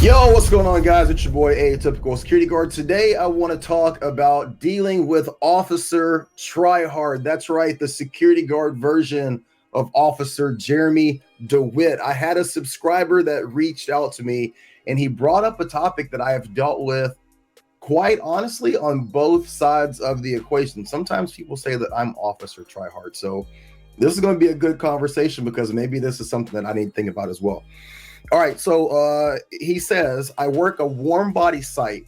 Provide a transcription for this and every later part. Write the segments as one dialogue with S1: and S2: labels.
S1: Yo, what's going on, guys? It's your boy, Atypical Security Guard. Today, I want to talk about dealing with Officer Tryhard. That's right, the security guard version of Officer Jeremy DeWitt. I had a subscriber that reached out to me, and he brought up a topic that I have dealt with quite honestly on both sides of the equation. Sometimes people say that I'm Officer Tryhard. So, this is going to be a good conversation because maybe this is something that I need to think about as well. All right, so he says, I work a warm body site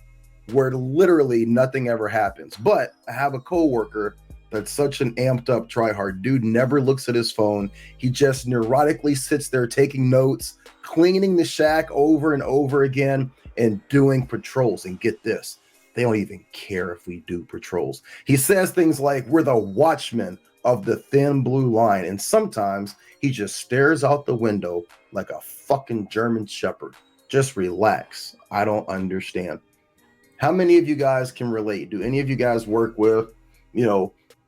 S1: where literally nothing ever happens, but I have a coworker that's such an amped up tryhard. Dude never looks at his phone. He just neurotically sits there taking notes, cleaning the shack over and over again, and doing patrols. And get this, they don't even care if we do patrols. He says things like, we're the watchmen of the thin blue line. And sometimes he just stares out the window like a fucking German shepherd. Just relax. I don't understand. How many of you guys can relate? Do any of you guys work with,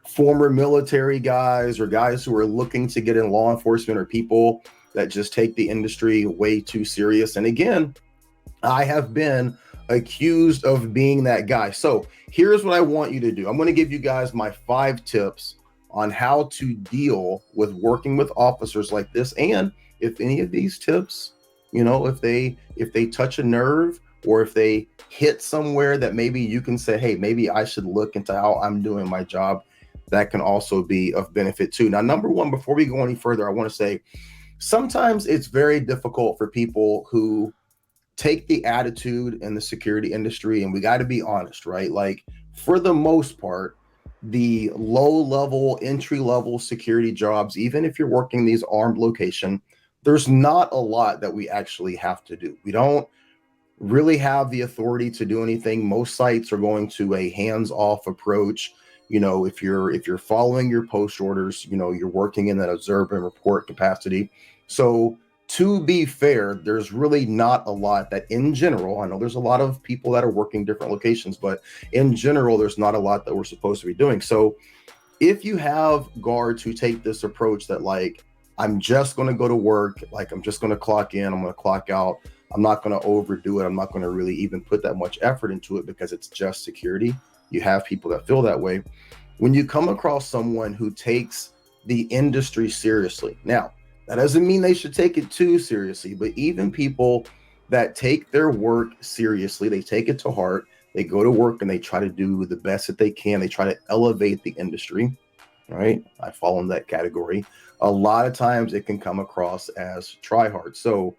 S1: former military guys or guys who are looking to get in law enforcement, or people that just take the industry way too serious? And again, I have been accused of being that guy. So here's what I want you to do. I'm going to give you guys my 5 tips on how to deal with working with officers like this. And if any of these tips, if they touch a nerve, or if they hit somewhere that maybe you can say, hey, maybe I should look into how I'm doing my job, that can also be of benefit too. Now, number one, before we go any further, I want to say sometimes it's very difficult for people who take the attitude in the security industry, and we got to be honest, right? Like, for the most part, the low level, entry level security jobs, even if you're working these armed location, there's not a lot that we actually have to do. We don't really have the authority to do anything. Most sites are going to a hands-off approach. If you're following your post orders, you're working in that observe and report capacity. So to be fair, there's really not a lot that, in general, I know there's a lot of people that are working different locations, but in general, there's not a lot that we're supposed to be doing. So if you have guards who take this approach that, like, I'm just going to go to work, like, I'm just going to clock in, I'm going to clock out, I'm not going to overdo it, I'm not going to really even put that much effort into it because it's just security. You have people that feel that way. When you come across someone who takes the industry seriously, now, that doesn't mean they should take it too seriously, but even people that take their work seriously, they take it to heart, they go to work and they try to do the best that they can, they try to elevate the industry, right? I fall in that category. A lot of times it can come across as try hard. So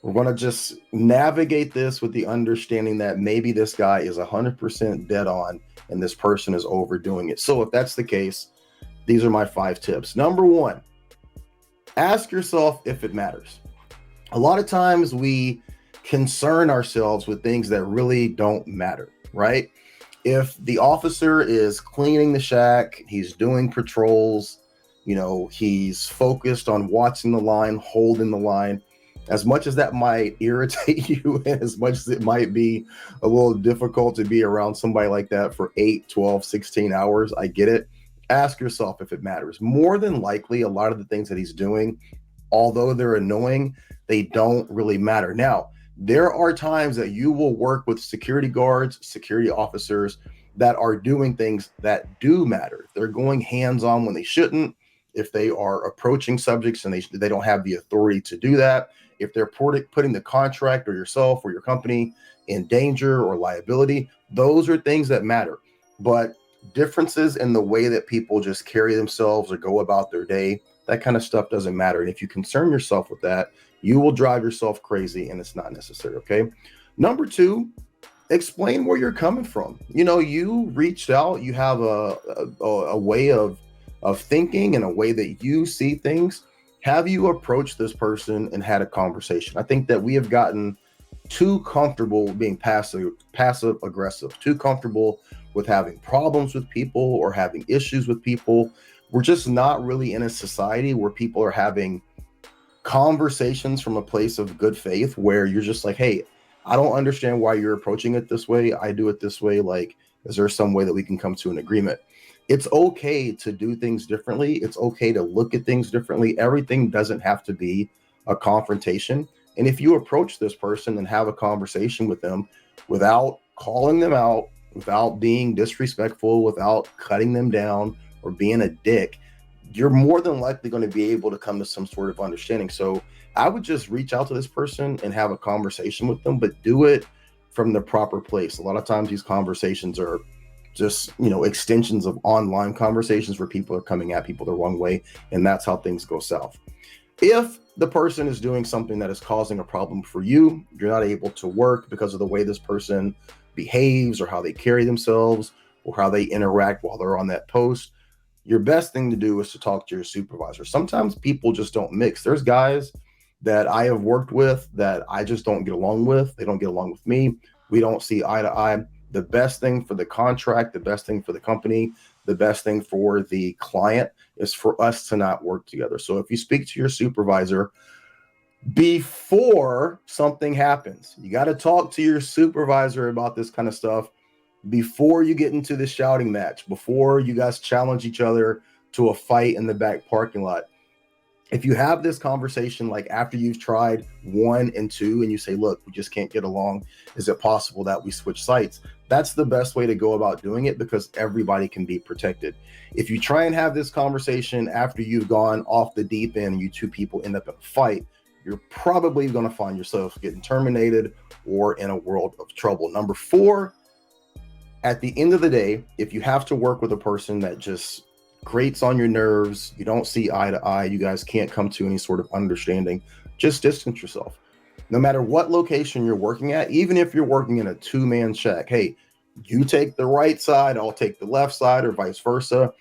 S1: we're going to just navigate this with the understanding that maybe this guy is 100% dead on and this person is overdoing it. So if that's the case, these are my 5 tips. Number 1, ask yourself if it matters. A lot of times we concern ourselves with things that really don't matter, right? If the officer is cleaning the shack, he's doing patrols, he's focused on watching the line, holding the line, as much as that might irritate you, and as much as it might be a little difficult to be around somebody like that for 8, 12, 16 hours, I get it. Ask yourself if it matters. More than likely, a lot of the things that he's doing, although they're annoying, they don't really matter. Now, there are times that you will work with security guards, security officers that are doing things that do matter. They're going hands-on when they shouldn't. If they are approaching subjects and they don't have the authority to do that, if they're putting the contract or yourself or your company in danger or liability, those are things that matter. But differences in the way that people just carry themselves or go about their day, that kind of stuff doesn't matter. And if you concern yourself with that, you will drive yourself crazy, and it's not necessary. Okay. Number 2, explain where you're coming from. You reached out, you have a way of thinking and a way that you see things. Have you approached this person and had a conversation? I think that we have gotten too comfortable being passive aggressive, too comfortable with having problems with people or having issues with people. We're just not really in a society where people are having conversations from a place of good faith, where you're just like, hey, I don't understand why you're approaching it this way. I do it this way. Like, is there some way that we can come to an agreement? It's okay to do things differently. It's okay to look at things differently. Everything doesn't have to be a confrontation. And if you approach this person and have a conversation with them without calling them out, without being disrespectful, without cutting them down or being a dick, you're more than likely going to be able to come to some sort of understanding. So I would just reach out to this person and have a conversation with them, but do it from the proper place. A lot of times these conversations are just, extensions of online conversations where people are coming at people the wrong way, and that's how things go south. If the person is doing something that is causing a problem for you, you're not able to work because of the way this person behaves or how they carry themselves or how they interact while they're on that post, your best thing to do is to talk to your supervisor. Sometimes people just don't mix. There's guys that I have worked with that I just don't get along with. They don't get along with me. We don't see eye to eye. The best thing for the contract, the best thing for the company, the best thing for the client is for us to not work together. So if you speak to your supervisor before something happens, you got to talk to your supervisor about this kind of stuff before you get into the shouting match, before you guys challenge each other to a fight in the back parking lot. If you have this conversation like after you've tried 1 and 2 and you say, look, we just can't get along, is it possible that we switch sites? That's the best way to go about doing it because everybody can be protected. If you try and have this conversation after you've gone off the deep end and you two people end up in a fight, you're probably going to find yourself getting terminated or in a world of trouble. Number 4, at the end of the day, if you have to work with a person that just grates on your nerves, you don't see eye to eye, you guys can't come to any sort of understanding, just distance yourself. No matter what location you're working at, even if you're working in a 2-man shack, hey, you take the right side, I'll take the left side, or vice versa.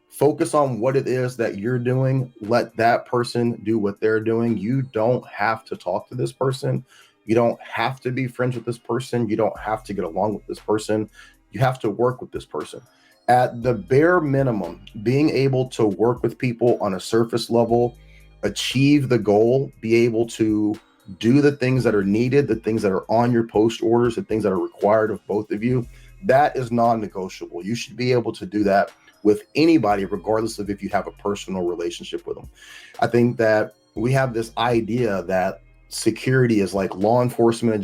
S1: Focus on what it is that you're doing. Let that person do what they're doing. You don't have to talk to this person. You don't have to be friends with this person. You don't have to get along with this person. You have to work with this person. At the bare minimum, being able to work with people on a surface level, achieve the goal, be able to do the things that are needed, the things that are on your post orders, the things that are required of both of you, that is non-negotiable. You should be able to do that with anybody, regardless of if you have a personal relationship with them. I think that we have this idea that security is like law enforcement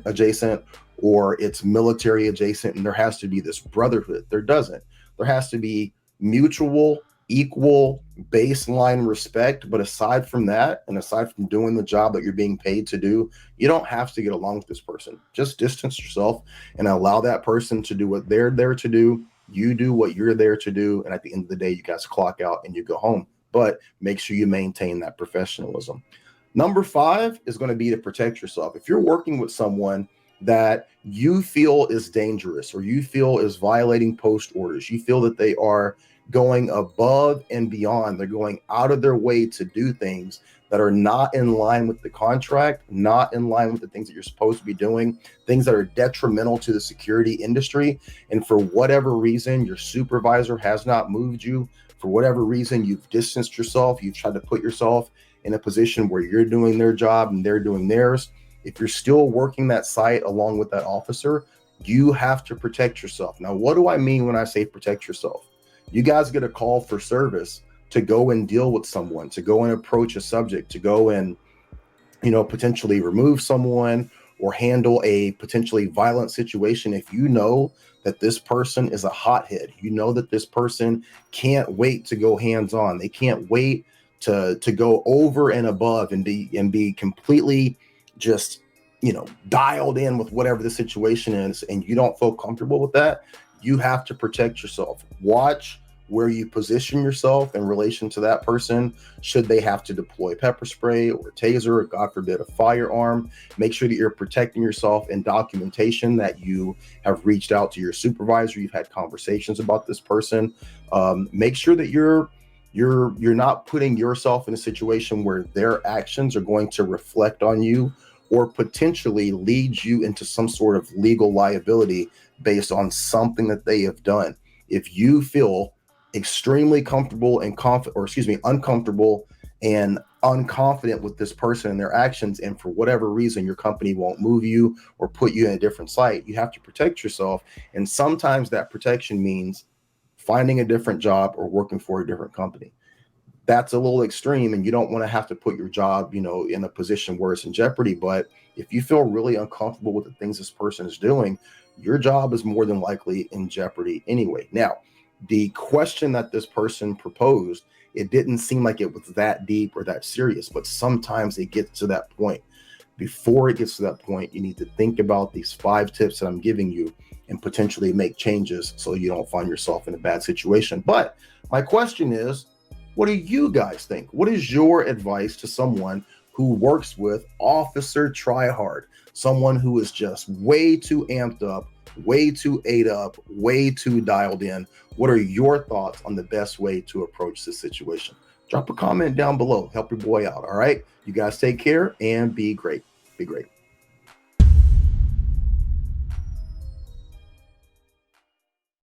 S1: adjacent, or it's military adjacent, and there has to be this brotherhood. There doesn't. There has to be mutual, equal, baseline respect. But aside from that, and aside from doing the job that you're being paid to do, you don't have to get along with this person. Just distance yourself and allow that person to do what they're there to do. You do what you're there to do. And at the end of the day, you guys clock out and you go home. But make sure you maintain that professionalism. Number 5 is going to be to protect yourself. If you're working with someone that you feel is dangerous or you feel is violating post orders, you feel that they are going above and beyond, they're going out of their way to do things that are not in line with the contract, not in line with the things that you're supposed to be doing, things that are detrimental to the security industry, and for whatever reason your supervisor has not moved you, for whatever reason you've distanced yourself, you've tried to put yourself in a position where you're doing their job and they're doing theirs, if you're still working that site along with that officer, you have to protect yourself. Now, what do I mean when I say protect yourself? You guys get a call for service to go and deal with someone, to go and approach a subject, to go and, potentially remove someone or handle a potentially violent situation. If you know that this person is a hothead, you know that this person can't wait to go hands-on, they can't wait to go over and above and be completely just dialed in with whatever the situation is, and you don't feel comfortable with that, you have to protect yourself. Watch where you position yourself in relation to that person. Should they have to deploy pepper spray or a taser, or God forbid, a firearm, make sure that you're protecting yourself in documentation, that you have reached out to your supervisor, you've had conversations about this person. Make sure that you're not putting yourself in a situation where their actions are going to reflect on you or potentially lead you into some sort of legal liability based on something that they have done. If you feel extremely comfortable and uncomfortable and unconfident with this person and their actions, and for whatever reason your company won't move you or put you in a different site, you have to protect yourself. And sometimes that protection means finding a different job or working for a different company. that's a little extreme, and you don't want to have to put your job, in a position where it's in jeopardy. But if you feel really uncomfortable with the things this person is doing, your job is more than likely in jeopardy anyway. Now, the question that this person proposed, it didn't seem like it was that deep or that serious, but sometimes it gets to that point. Before it gets to that point, you need to think about these 5 tips that I'm giving you and potentially make changes so you don't find yourself in a bad situation. But my question is, what do you guys think? What is your advice to someone who works with Officer Tryhard? Someone who is just way too amped up, way too ate up, way too dialed in. What are your thoughts on the best way to approach this situation? Drop a comment down below. Help your boy out. All right. You guys take care and be great. Be great.